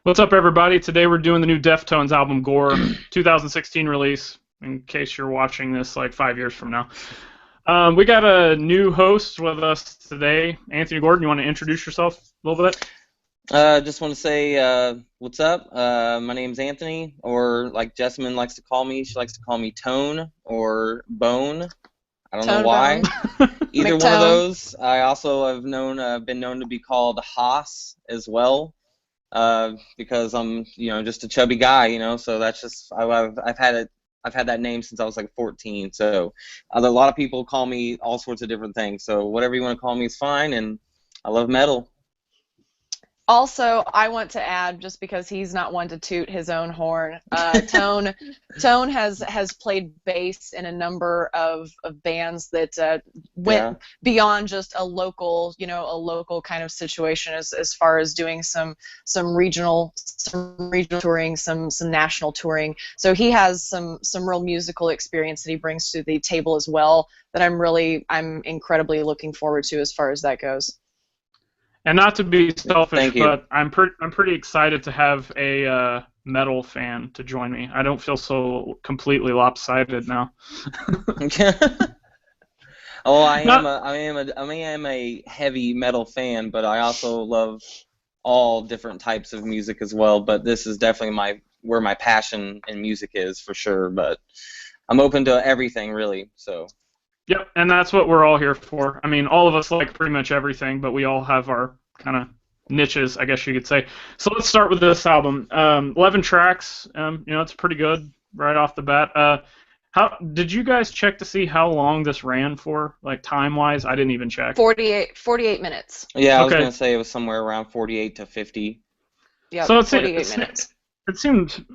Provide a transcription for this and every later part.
What's up, everybody? Today we're doing the new Deftones album, Gore, 2016 release, in case you're watching this like 5 years from now. We got a new host with us today, Anthony Gordon. You want to introduce yourself a little bit? Just want to say what's up. My name's Anthony, or like Jessamine likes to call me. She likes to call me Tone or Bone. I don't know Tone Bone. why. Either one of McTone. those. I also have been known to be called Haas as well, because I'm just a chubby guy, So that's just I've had that name since I was like 14. So a lot of people call me all sorts of different things. So whatever you want to call me is fine, and I love metal. Also, I want to add, just because he's not one to toot his own horn, Tone has played bass in a number of bands that went beyond just a local kind of situation as far as doing some regional touring, some national touring. So he has some real musical experience that he brings to the table as well, that I'm incredibly looking forward to as far as that goes. And not to be selfish, Thank you. but I'm pretty excited to have a metal fan to join me. I don't feel so completely lopsided now. Oh, I am a heavy metal fan, but I also love all different types of music as well. But this is definitely where my passion in music is, for sure. But I'm open to everything, really. So. Yep, and that's what we're all here for. I mean, all of us like pretty much everything, but we all have our kind of niches, I guess you could say. So let's start with this album. 11 tracks. It's pretty good right off the bat. How did you guys check to see how long this ran for, like time-wise? I didn't even check. 48 minutes. Yeah, I was gonna say it was somewhere around 48 to 50. Yeah, so 48 minutes. It seemed,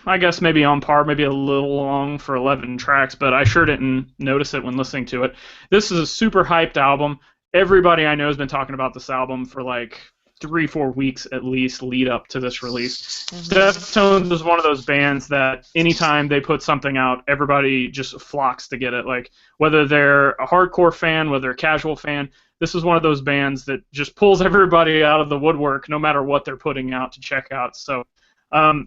I guess maybe on par, maybe a little long for 11 tracks, but I sure didn't notice it when listening to it. This is a super hyped album. Everybody I know has been talking about this album for like 3-4 weeks at least lead up to this release. Mm-hmm. Deftones is one of those bands that anytime they put something out, everybody just flocks to get it. Like, whether they're a hardcore fan, whether they're a casual fan, this is one of those bands that just pulls everybody out of the woodwork no matter what they're putting out to check out. So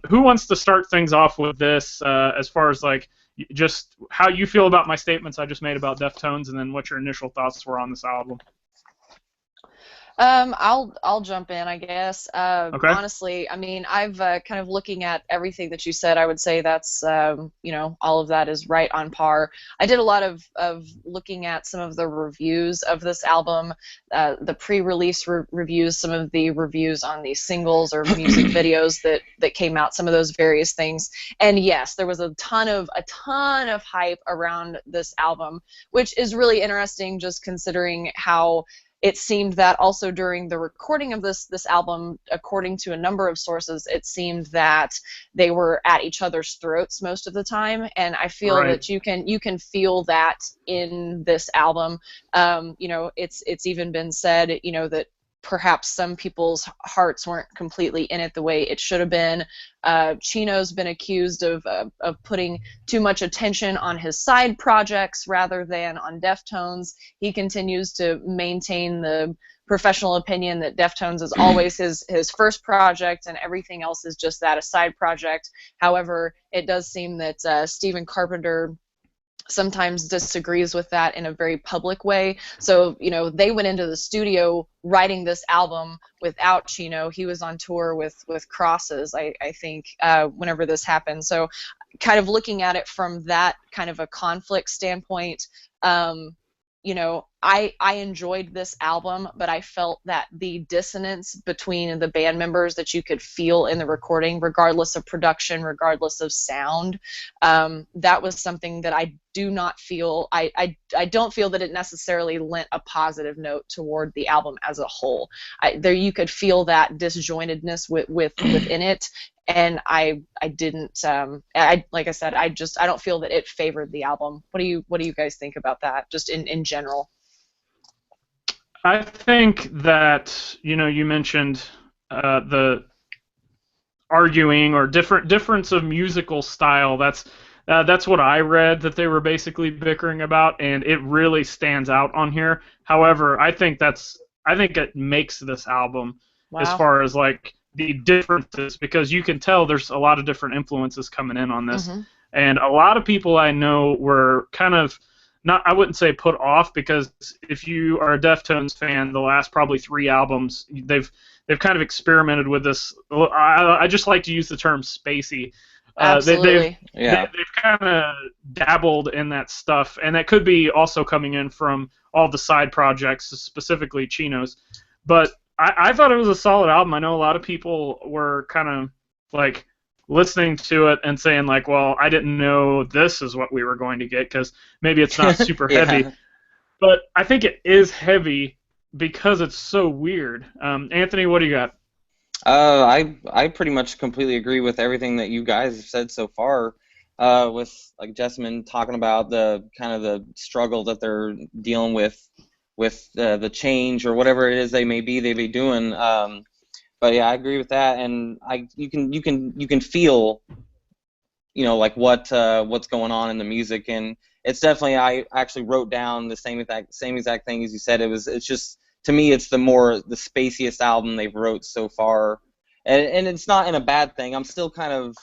who wants to start things off with this, as far as like just how you feel about my statements I just made about Deftones, and then what your initial thoughts were on this album? I'll jump in, I guess. Okay. Honestly, I mean, I've kind of looking at everything that you said, I would say that's all of that is right on par. I did a lot of looking at some of the reviews of this album, the pre-release reviews, some of the reviews on the singles or music videos that came out, some of those various things. And yes, there was a ton of hype around this album, which is really interesting, just considering how it seemed that also during the recording of this album, according to a number of sources, it seemed that they were at each other's throats most of the time, and I feel that you can feel that in this album. It's even been said, that perhaps some people's hearts weren't completely in it the way it should have been. Chino's been accused of putting too much attention on his side projects rather than on Deftones. He continues to maintain the professional opinion that Deftones is always his first project and everything else is just that, a side project. However, it does seem that Stephen Carpenter sometimes disagrees with that in a very public way. So, they went into the studio writing this album without Chino. He was on tour with Crosses, I think, whenever this happened. So kind of looking at it from that kind of a conflict standpoint, I enjoyed this album, but I felt that the dissonance between the band members that you could feel in the recording, regardless of production, regardless of sound, that was something that I do not feel. I don't feel that it necessarily lent a positive note toward the album as a whole. There you could feel that disjointedness within it. And I didn't. Like I said, I don't feel that it favored the album. What do you guys think about that, just in general? I think that you mentioned the arguing or difference of musical style. That's what I read that they were basically bickering about, and it really stands out on here. However, I think it makes this album as far as like the differences, because you can tell there's a lot of different influences coming in on this. Mm-hmm. And a lot of people I know were kind of not, I wouldn't say put off, because if you are a Deftones fan, the last probably 3 albums, they've kind of experimented with this. I just like to use the term spacey. Absolutely. They've kind of dabbled in that stuff, and that could be also coming in from all the side projects, specifically Chino's. But I thought it was a solid album. I know a lot of people were kind of like listening to it and saying like, well, I didn't know this is what we were going to get, because maybe it's not super Yeah. heavy. But I think it is heavy because it's so weird. Anthony, what do you got? I pretty much completely agree with everything that you guys have said so far. With like Jessamine talking about the kind of the struggle that they're dealing with the change or whatever it is they may be doing. But yeah, I agree with that, and you can feel, like what's going on in the music, and it's definitely, I actually wrote down the same exact thing as you said. It's just, to me, it's the spaciest album they've wrote so far, and it's not in a bad thing. I'm still kind of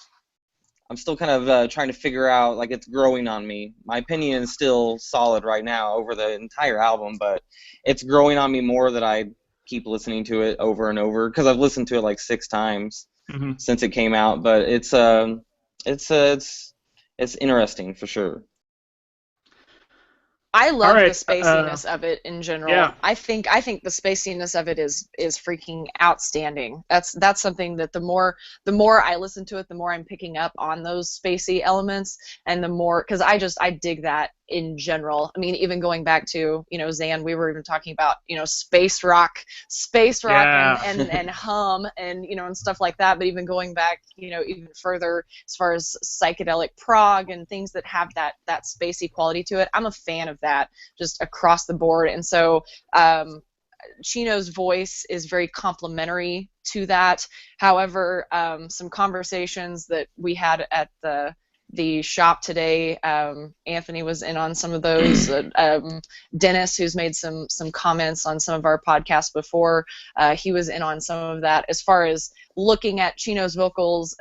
trying to figure out, like, it's growing on me. My opinion is still solid right now over the entire album, but it's growing on me more that I keep listening to it over and over, because I've listened to it like 6 times Mm-hmm. since it came out. But it's interesting for sure. I love All the right, spaciness of it in general. yeah. I think the spaciness of it is freaking outstanding. That's something that the more I listen to it, the more I'm picking up on those spacey elements, and the more, because I dig that in general. I mean, even going back to, Zan, we were even talking about, space rock Yeah. and hum and and stuff like that. But even going back, even further as far as psychedelic prog and things that have that spacey quality to it, I'm a fan of that just across the board. And so Chino's voice is very complimentary to that. However, some conversations that we had at the shop today, Anthony was in on some of those. Dennis, who's made some comments on some of our podcasts before, he was in on some of that. As far as looking at Chino's vocals,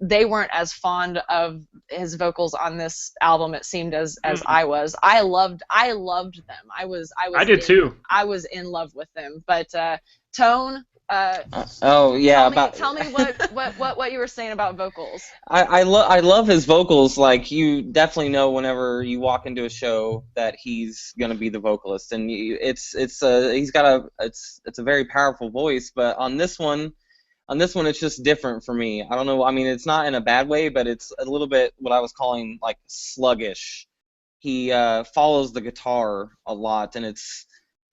they weren't as fond of his vocals on this album, it seemed, as I was. I loved them. I did too. I was in love with them. But Tone, Oh yeah, tell me what you were saying about vocals. I love his vocals. Like, you definitely know whenever you walk into a show that he's gonna be the vocalist, and it's a very powerful voice. But on this one, it's just different for me. I don't know. I mean, it's not in a bad way, but it's a little bit what I was calling like sluggish. He follows the guitar a lot, and it's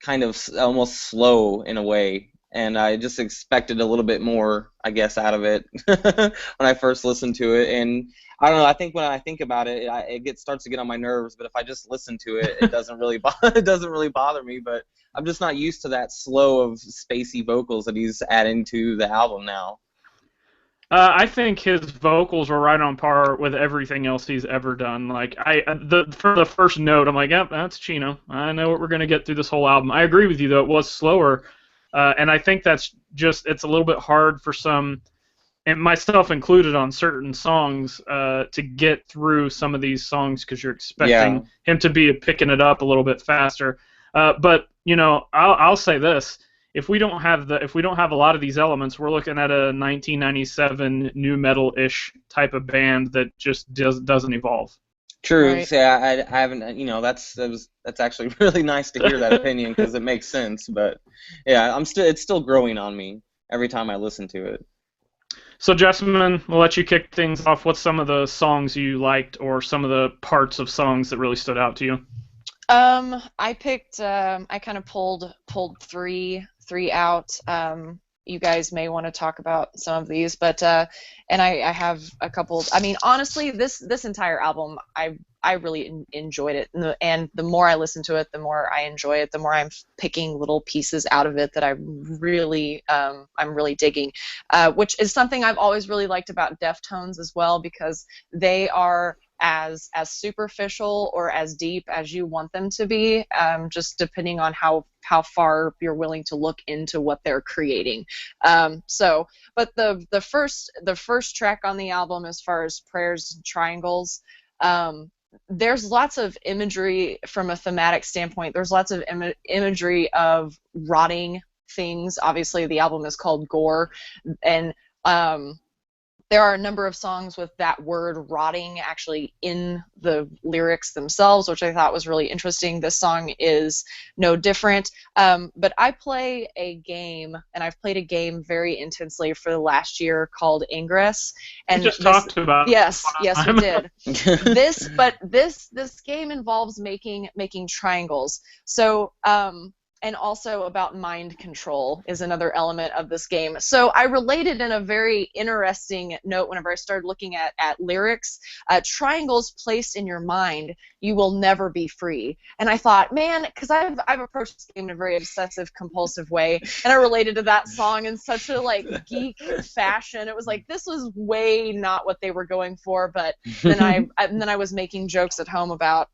kind of almost slow in a way. And I just expected a little bit more, I guess, out of it when I first listened to it. And I don't know. I think when I think about it, it starts to get on my nerves. But if I just listen to it, it doesn't really bother me. But I'm just not used to that slow of spacey vocals that he's adding to the album now. I think his vocals were right on par with everything else he's ever done. Like, for the first note, I'm like, yep, that's Chino. I know what we're gonna get through this whole album. I agree with you, though. It was slower. And I think that's just, it's a little bit hard for some, and myself included on certain songs, to get through some of these songs, because you're expecting him to be picking it up a little bit faster. But I'll say this: if we don't have a lot of these elements, we're looking at a 1997 new metal-ish type of band that just doesn't evolve. True. Right. Yeah, I haven't. That's actually really nice to hear that opinion, because it makes sense. But yeah, it's still growing on me every time I listen to it. So, Jessamine, we'll let you kick things off. What's some of the songs you liked, or some of the parts of songs that really stood out to you? I picked. I kind of pulled three out. You guys may want to talk about some of these, but and I have a couple. I mean, honestly, this entire album, I really enjoyed it, and the more I listen to it, the more I enjoy it. The more I'm picking little pieces out of it that I'm really digging, which is something I've always really liked about Deftones as well, because they are as superficial or as deep as you want them to be, just depending on how far you're willing to look into what they're creating. But the first track on the album, as far as Prayers and Triangles, there's lots of imagery from a thematic standpoint. There's lots of imagery of rotting things. Obviously, the album is called Gore, and there are a number of songs with that word rotting actually in the lyrics themselves, which I thought was really interesting. This song is no different. But I play a game, and I've played a game very intensely for the last year called Ingress. And we just talked about yes, we did. This game involves making triangles. So and also about mind control is another element of this game. So I related in a very interesting note whenever I started looking at lyrics. Triangles placed in your mind, you will never be free. And I thought, man, because I've approached this game in a very obsessive, compulsive way, and I related to that song in such a geek fashion. It was like, this was way not what they were going for. But then I was making jokes at home about,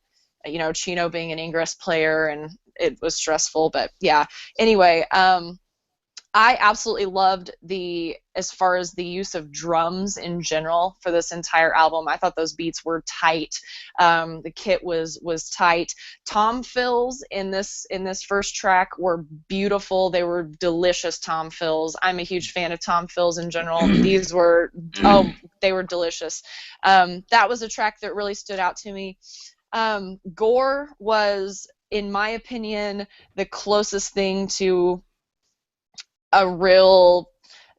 Chino being an Ingress player, and it was stressful. But yeah, anyway, I absolutely loved as far as the use of drums in general for this entire album. I thought those beats were tight. The kit was tight. Tom fills in this first track were beautiful. They were delicious tom fills. I'm a huge fan of tom fills in general. These were, they were delicious. That was a track that really stood out to me. Gore was, in my opinion, the closest thing to a real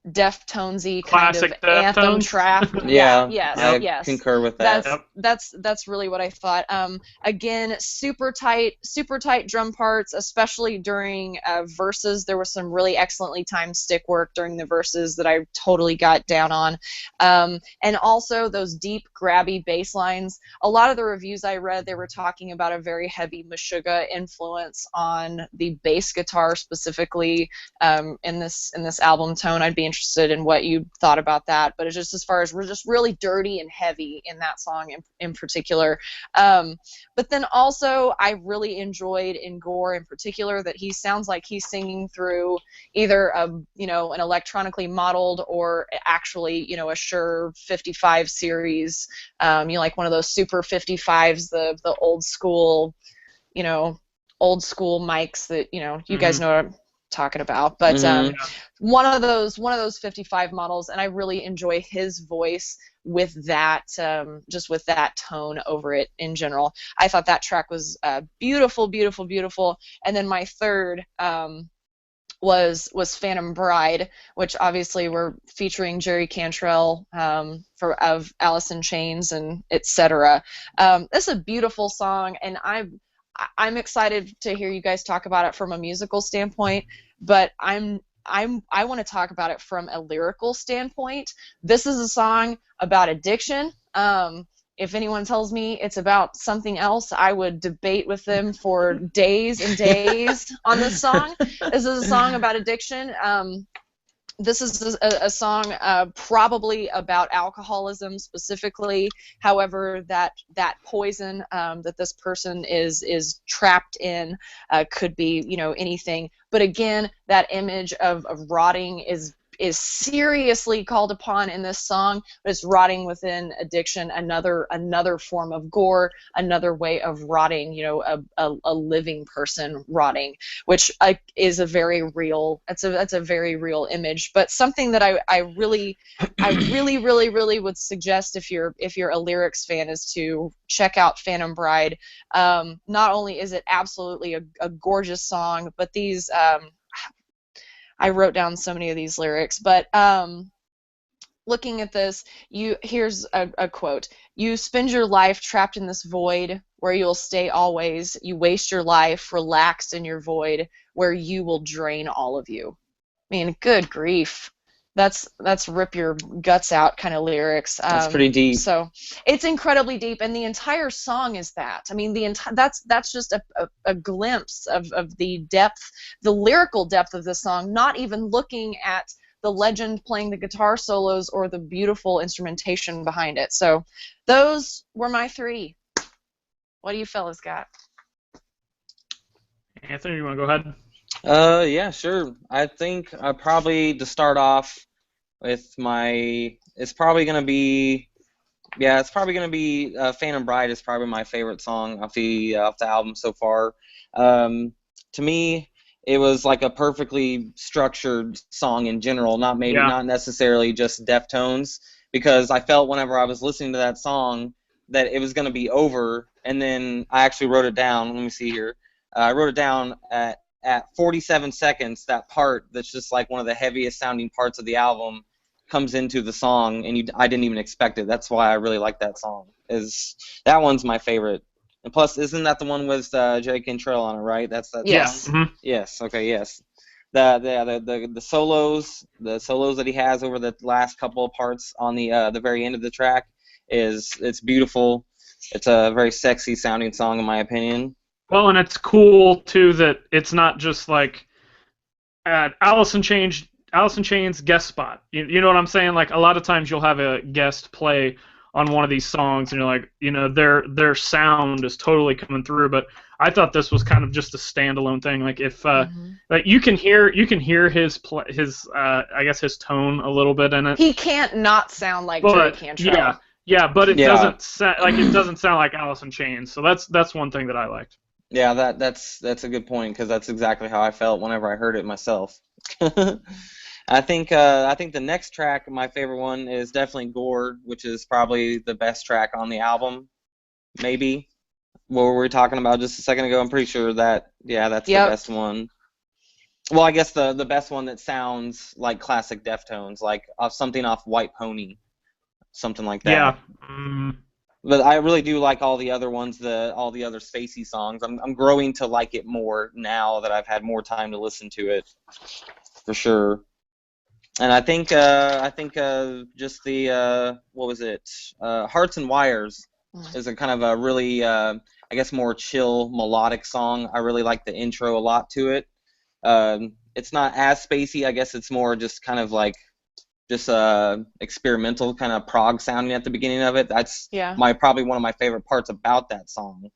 Deftones-y kind of anthem track. Yeah, yes. I concur with that. That's really what I thought. Again, super tight drum parts, especially during verses. There was some really excellently timed stick work during the verses that I totally got down on. And also those deep, grabby bass lines. A lot of the reviews I read, they were talking about a very heavy Meshuggah influence on the bass guitar specifically in this album tone. I'd be interested in what you thought about that, but it's just as far as we're just really dirty and heavy in that song in particular. But then also I really enjoyed in Gore in particular that he sounds like he's singing through either an electronically modeled or actually a Shure 55 series, like one of those Super 55s, the old school mics that you guys know what I'm talking about. But one of those 55 models, and I really enjoy his voice with that, just with that tone over it in general. I thought that track was beautiful. And then my third was Phantom Bride, which obviously we're featuring Jerry Cantrell of Alice in Chains and etc. This is a beautiful song, and I'm excited to hear you guys talk about it from a musical standpoint, but I want to talk about it from a lyrical standpoint. This is a song about addiction. If anyone tells me it's about something else, I would debate with them for days and days on this song. This is a song about addiction. This is a song probably about alcoholism specifically. However, that poison that this person is trapped in could be anything. But again, that image of rotting is seriously called upon in this song, but it's rotting within addiction, another form of gore, another way of rotting, a living person rotting, which is a very real, that's a very real image, but something that I really would suggest if you're a lyrics fan is to check out Phantom Bride. Not only is it absolutely a gorgeous song, but these I wrote down so many of these lyrics, but looking at this, here's a quote. You spend your life trapped in this void where you'll stay always. You waste your life relaxed in your void where you will drain all of you. I mean, good grief. That's rip your guts out kind of lyrics. That's pretty deep. So it's incredibly deep, and the entire song is that. I mean, that's just a glimpse of the depth, the lyrical depth of the song. Not even looking at the legend playing the guitar solos or the beautiful instrumentation behind it. So those were my 3. What do you fellas got? Anthony, you want to go ahead? Yeah, sure. I think probably to start off with it's probably gonna be Phantom Bride is probably my favorite song off the album so far. To me, it was like a perfectly structured song in general, not necessarily just Deftones, because I felt whenever I was listening to that song that it was going to be over, and then I actually wrote it down. Let me see here. I wrote it down at 47 seconds, that part that's just like one of the heaviest sounding parts of the album comes into the song, and I didn't even expect it. That's why I really like that song. That one's my favorite. And plus, isn't that the one with Jerry Cantrell on it, right? That's that Yes. song? Mm-hmm. Yes. Okay. Yes. The solos that he has over the last couple of parts on the very end of the track it's beautiful. It's a very sexy sounding song in my opinion. Well, and it's cool too that it's not just like Alice in Chains guest spot. You know what I'm saying? Like a lot of times you'll have a guest play on one of these songs, and you're like, their sound is totally coming through. But I thought this was kind of just a standalone thing. Like if like you can hear his I guess his tone a little bit in it. He can't not sound like Jerry Cantrell. Yeah, but it doesn't sound like Alice in Chains. So that's one thing that I liked. Yeah, that's a good point, because that's exactly how I felt whenever I heard it myself. I think the next track, my favorite one, is definitely Gore, which is probably the best track on the album. Maybe what were we talking about just a second ago? I'm pretty sure that's the best one. Well, I guess the best one that sounds like classic Deftones, like something off White Pony, something like that. Yeah. But I really do like all the other ones, all the other spacey songs. I'm growing to like it more now that I've had more time to listen to it, for sure. And I think just the what was it? Hearts and Wires is a kind of a really I guess more chill melodic song. I really like the intro a lot to it. It's not as spacey. I guess it's more just kind of like just experimental kind of prog sounding at the beginning of it. That's probably one of my favorite parts about that song.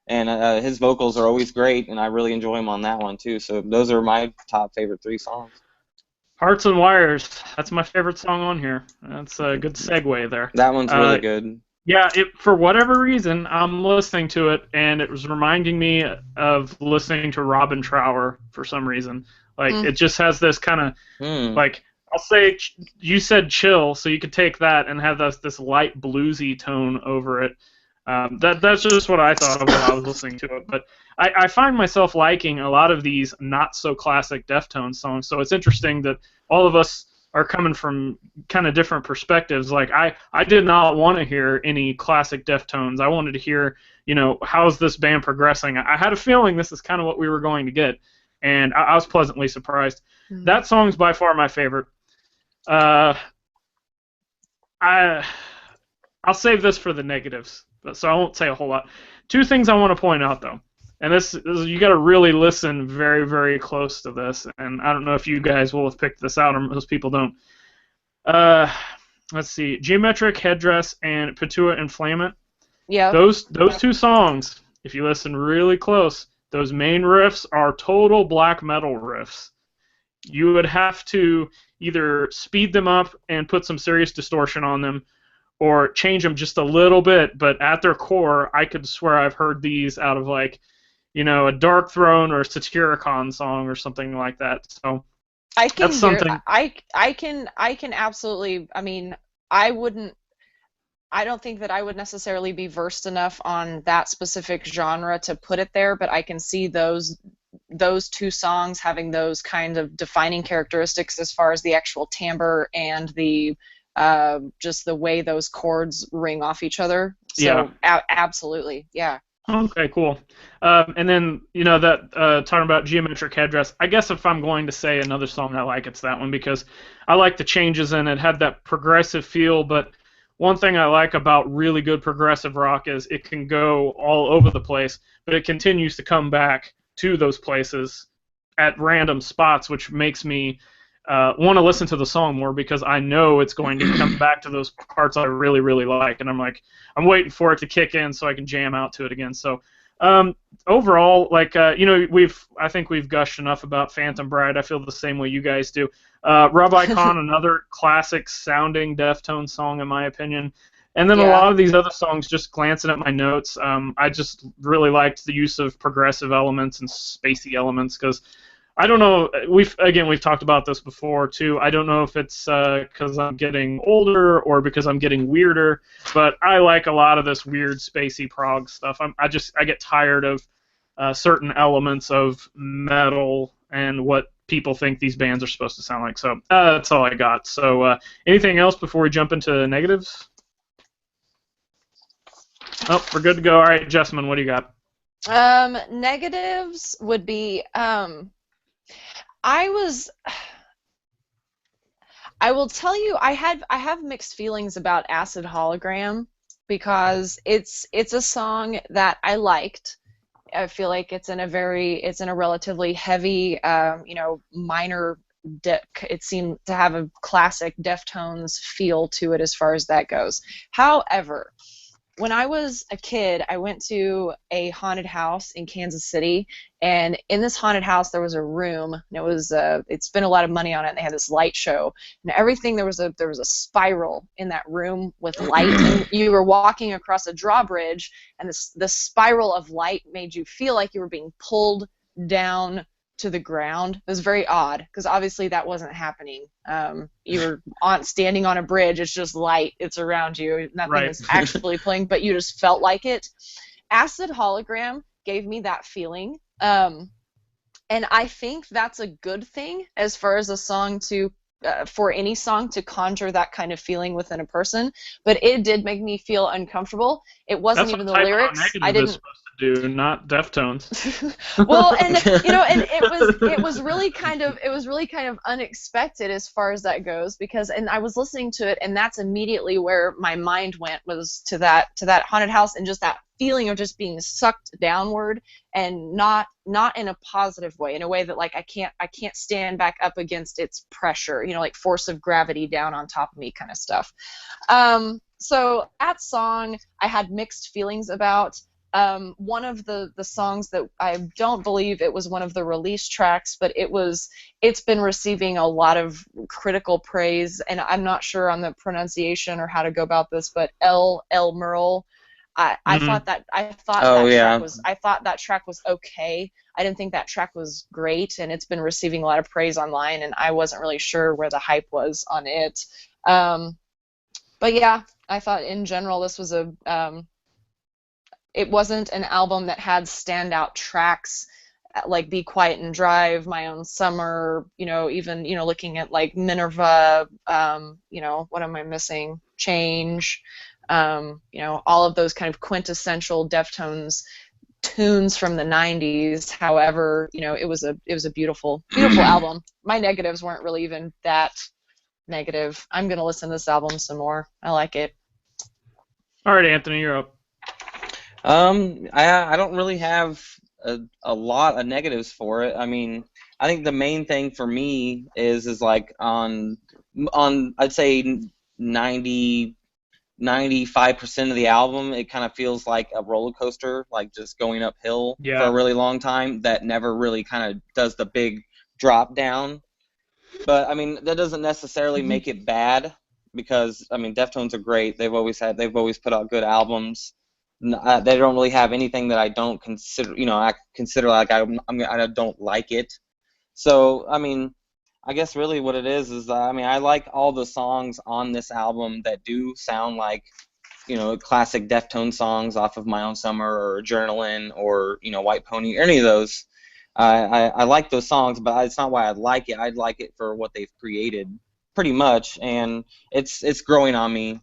And his vocals are always great, and I really enjoy him on that one too. So those are my top favorite 3 songs. Hearts and Wires, that's my favorite song on here. That's a good segue there. That one's really good. Yeah, for whatever reason, I'm listening to it, and it was reminding me of listening to Robin Trower for some reason. Like, it just has this kind of, like, I'll say, you said chill, so you could take that and have this light bluesy tone over it. That's just what I thought of when I was listening to it. But I find myself liking a lot of these not-so-classic Deftones songs, so it's interesting that all of us are coming from kind of different perspectives. Like, I did not want to hear any classic Deftones. I wanted to hear, how's this band progressing? I had a feeling this is kind of what we were going to get, and I was pleasantly surprised. That song's by far my favorite. I'll save this for the negatives, so I won't say a whole lot. 2 things I want to point out, though. And this you got to really listen very, very close to this. And I don't know if you guys will have picked this out, or most people don't. Let's see, Geometric Headdress and Petua Inflamant. Yeah. Those 2 songs, if you listen really close, those main riffs are total black metal riffs. You would have to either speed them up and put some serious distortion on them, or change them just a little bit. But at their core, I could swear I've heard these out of like, a Dark Throne or a Satyricon song or something like that. So I can that's something. I can absolutely. I mean, I don't think that I would necessarily be versed enough on that specific genre to put it there, but I can see those 2 songs having those kind of defining characteristics as far as the actual timbre and the just the way those chords ring off each other. So absolutely, yeah. Okay, cool. And then, talking about Geometric Headdress, I guess if I'm going to say another song I like, it's that one, because I like the changes in it. Had that progressive feel, but one thing I like about really good progressive rock is it can go all over the place, but it continues to come back to those places at random spots, which makes me want to listen to the song more because I know it's going to come back to those parts I really, really like, and I'm waiting for it to kick in so I can jam out to it again. So overall, like I think we've gushed enough about Phantom Bride. I feel the same way you guys do. Rub Icon, another classic sounding Deftones song in my opinion. And then a Yeah. lot of these other songs, just glancing at my notes, I just really liked the use of progressive elements and spacey elements because I don't know. We've talked about this before too. I don't know if it's because I'm getting older or because I'm getting weirder, but I like a lot of this weird spacey prog stuff. I get tired of certain elements of metal and what people think these bands are supposed to sound like. So that's all I got. So anything else before we jump into negatives? Oh, we're good to go. All right, Jessamine, what do you got? Negatives would be I will tell you I have mixed feelings about Acid Hologram because it's a song that I liked. I feel like it's in a relatively heavy minor it seemed to have a classic Deftones feel to it as far as that goes. However, when I was a kid, I went to a haunted house in Kansas City, and in this haunted house there was a room, and it spent a lot of money on it, and they had this light show, and everything there was a spiral in that room with light, and you were walking across a drawbridge, and the spiral of light made you feel like you were being pulled down to the ground. It was very odd because obviously that wasn't happening. You were standing on a bridge. It's just light. It's around you. Nothing is actually playing, but you just felt like it. Acid Hologram gave me that feeling, and I think that's a good thing as far as a song to for any song to conjure that kind of feeling within a person. But it did make me feel uncomfortable. It wasn't That's even the what lyrics. I didn't. Supposed to do, not Deftones. Well, and and it was really kind of unexpected as far as that goes and I was listening to it, and that's immediately where my mind went, was to that haunted house and just that feeling of just being sucked downward, and not in a positive way, in a way that like I can't stand back up against its pressure, like force of gravity down on top of me kind of stuff. So that song I had mixed feelings about. One of the songs that I don't believe it was one of the release tracks, but it's been receiving a lot of critical praise, and I'm not sure on the pronunciation or how to go about this, but El Merle. I thought that track was okay. I didn't think that track was great, and it's been receiving a lot of praise online, and I wasn't really sure where the hype was on it. But yeah, I thought in general this was it wasn't an album that had standout tracks like Be Quiet and Drive, My Own Summer, even looking at like Minerva, what am I missing? Change. All of those kind of quintessential Deftones tunes from the 90s. However, it was a beautiful album. My negatives weren't really even that negative. I'm going to listen to this album some more. I like it. All right, Anthony, you're up. I don't really have a lot of negatives for it. I mean, I think the main thing for me is like on I'd say 95% of the album, it kind of feels like a roller coaster, like just going uphill for a really long time that never really kind of does the big drop down. But I mean, that doesn't necessarily make it bad, because I mean, Deftones are great. They've always put out good albums. They don't really have anything that I don't consider, I consider like I don't like it. So I mean, I guess really what it is I mean, I like all the songs on this album that do sound like, classic Deftones songs off of My Own Summer or Adrenaline or White Pony, or any of those. I like those songs, but it's not why I like it. I like it for what they've created, pretty much, and it's growing on me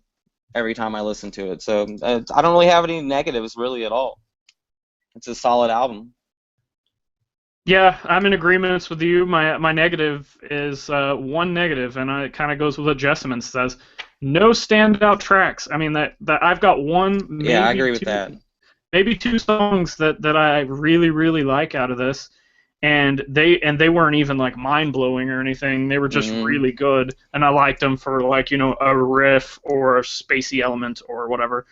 every time I listen to it. So I don't really have any negatives really at all. It's a solid album. Yeah, I'm in agreement with you. My negative is one negative, and it kind of goes with what Jessamine says. No standout tracks. I mean, that I've got one. Maybe I agree with that. Maybe two songs that I really, really like out of this, and they weren't even like mind blowing or anything. They were just Mm-hmm. really good, and I liked them for like a riff or a spacey element or whatever.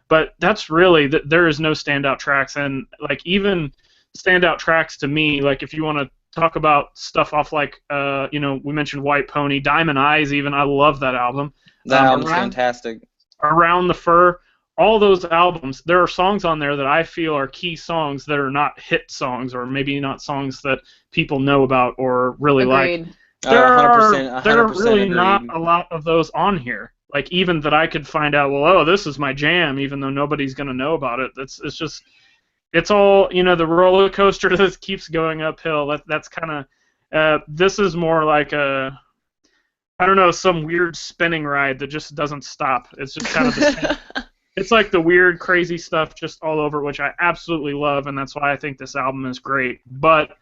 But that's really there is no standout tracks, and like even standout tracks to me, like if you want to talk about stuff off like we mentioned White Pony, Diamond Eyes, even I love that album. That album's Around fantastic. Around the Fur, all those albums, there are songs on there that I feel are key songs that are not hit songs or maybe not songs that people know about or really like. Agreed. There are 100% really not agreed. a lot of those on here. Like even that I could find out, well, oh, this is my jam, even though nobody's gonna know about it. It's just it's all the roller coaster that keeps going uphill. That's kind of this is more like a I don't know, some weird spinning ride that just doesn't stop. It's just kind of the same. It's like the weird, crazy stuff just all over, which I absolutely love, and that's why I think this album is great. But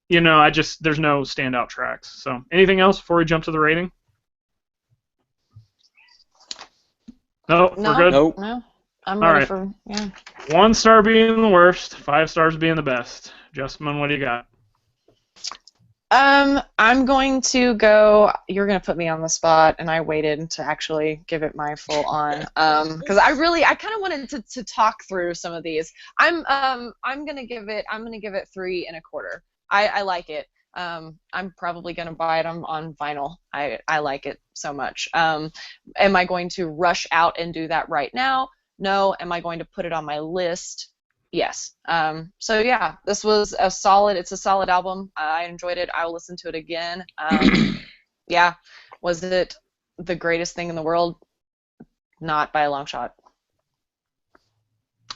there's no standout tracks. So, anything else before we jump to the rating? No, we're No, good. Nope. no. I'm All ready right. for, yeah. 1 star being the worst, 5 stars being the best. Justman, what do you got? I'm going to go. You're going to put me on the spot, and I waited to actually give it my full on. Because I kind of wanted to talk through some of these. I'm going to give it 3 1/4. I like it. I'm probably going to buy it on vinyl. I like it so much. Am I going to rush out and do that right now? No. Am I going to put it on my list? Yes. So yeah, this was it's a solid album. I enjoyed it. I will listen to it again. Yeah. Was it the greatest thing in the world? Not by a long shot.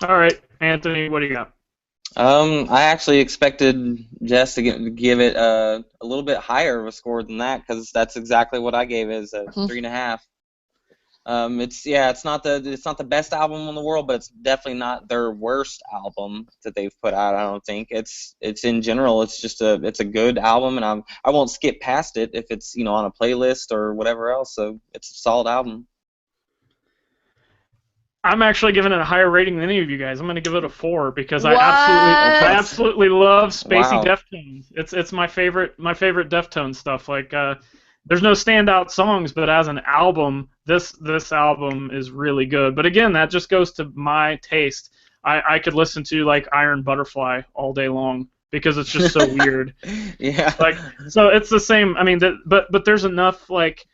All right, Anthony, what do you got? I actually expected Jess to give it a little bit higher of a score than that because that's exactly what I gave it, as a 3.5. It's not the best album in the world, but it's definitely not their worst album that they've put out. I don't think it's in general. It's a good album, and I won't skip past it if it's on a playlist or whatever else. So it's a solid album. I'm actually giving it a higher rating than any of you guys. I'm going to give it a 4 because What? I absolutely love spacey Wow. Deftones. It's my favorite Deftones stuff. Like there's no standout songs, but as an album, this album is really good. But again, that just goes to my taste. I could listen to like Iron Butterfly all day long because it's just so weird. Yeah. Like so it's the same. I mean, but there's enough like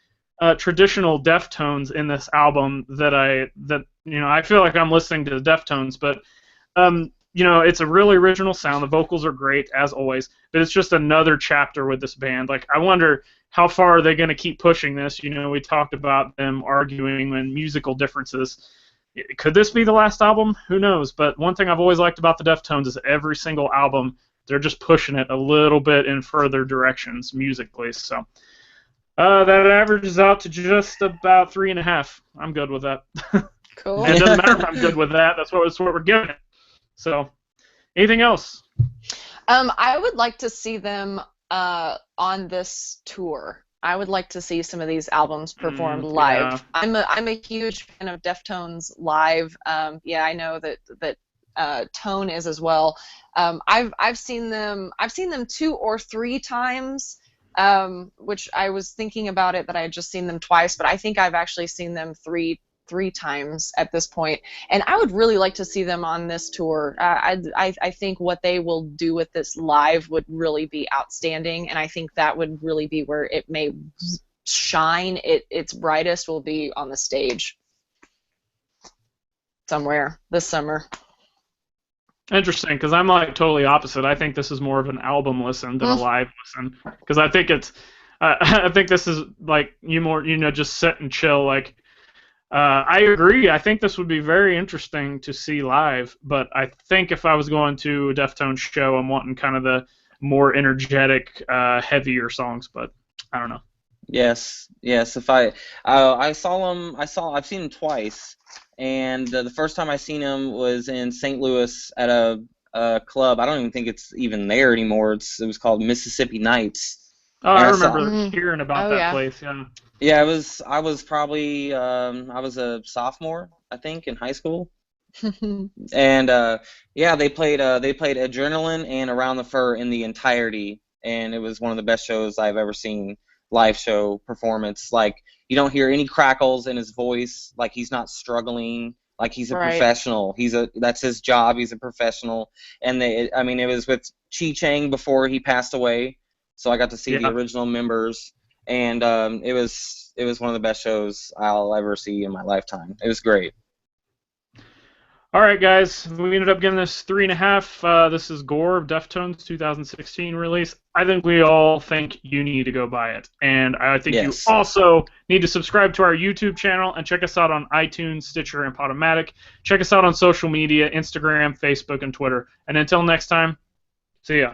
traditional Deftones in this album that I feel like I'm listening to the Deftones, but it's a really original sound. The vocals are great as always, but it's just another chapter with this band. Like I wonder how far are they going to keep pushing this? We talked about them arguing and musical differences. Could this be the last album? Who knows? But one thing I've always liked about the Deftones is every single album they're just pushing it a little bit in further directions musically. So. That averages out to just about 3.5. I'm good with that. Cool. And it doesn't matter if I'm good with that. That's what we're giving it. So, anything else? I would like to see them on this tour. I would like to see some of these albums performed live. Yeah. I'm a huge fan of Deftones live. I know that Tone is as well. I've seen them 2 or 3 times. Which I was thinking about it that I had just seen them twice, but I think I've actually seen them three times at this point, and I would really like to see them on this tour. I think what they will do with this live would really be outstanding, and I think that would really be where it may shine. Its brightest will be on the stage somewhere this summer. Interesting, because I'm like totally opposite. I think this is more of an album listen than a live listen, because I think I think this is like just sit and chill. Like, I agree. I think this would be very interesting to see live, but I think if I was going to a Deftones show, I'm wanting kind of the more energetic, heavier songs. But I don't know. Yes. If I've seen them twice, and the first time I seen him was in St. Louis at a club. I don't even think it's even there anymore. It was called Mississippi Nights. Oh, And I saw- remember hearing about that place. Yeah. Yeah, I was probably I was a sophomore, I think, in high school, And yeah, they played Adrenaline and Around the Fur in the entirety, and it was one of the best shows I've ever seen. Live show performance, like you don't hear any crackles in his voice, like he's not struggling, like he's a Right. professional. That's his job. He's a professional. And I mean, it was with Chi Chang before he passed away, so I got to see the Yeah. original members, and it was one of the best shows I'll ever see in my lifetime. It was great. All right, guys. We ended up getting this 3.5. This is Gore of Deftones 2016 release. I think we all think you need to go buy it, and I think you Yes. also need to subscribe to our YouTube channel and check us out on iTunes, Stitcher, and Podomatic. Check us out on social media: Instagram, Facebook, and Twitter. And until next time, see ya.